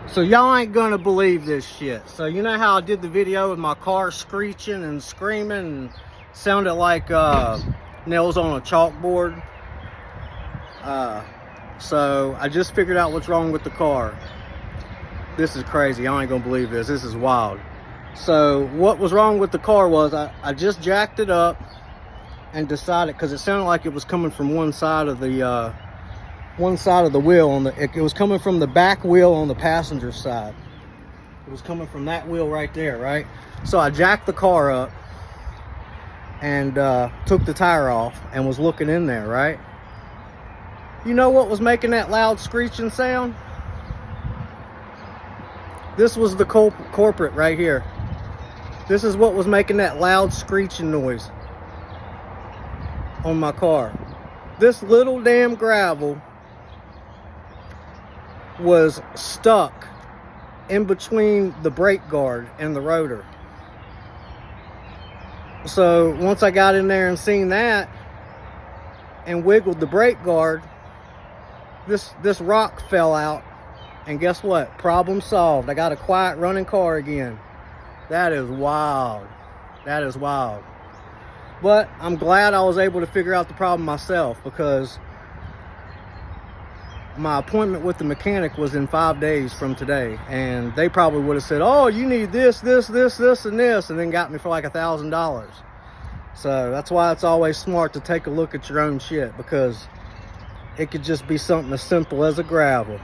So y'all ain't gonna believe this shit. So you know how I did the video with my car screeching and screaming and sounded like nails on a chalkboard? So I just figured out what's wrong with the car. This is crazy. Y'all ain't gonna believe this. This is wild. So what was wrong with the car was I just jacked it up and decided, because it sounded like it was coming from one side of the wheel. It was coming from the back wheel on the passenger side. It was coming from that wheel right there, right? So I jacked the car up and took the tire off and was looking in there, right? You know what was making that loud screeching sound? This was the culprit right here. This is what was making that loud screeching noise on my car. This little damn gravel was stuck in between the brake guard and the rotor. So once I got in there and seen that and wiggled the brake guard, this rock fell out, and guess what? Problem solved. I got a quiet running car again. That is wild. That is wild. But I'm glad I was able to figure out the problem myself, because my appointment with the mechanic was in 5 days from today, and they probably would have said, oh, you need this, and then got me for like $1,000. So that's why it's always smart to take a look at your own shit, because it could just be something as simple as a gravel.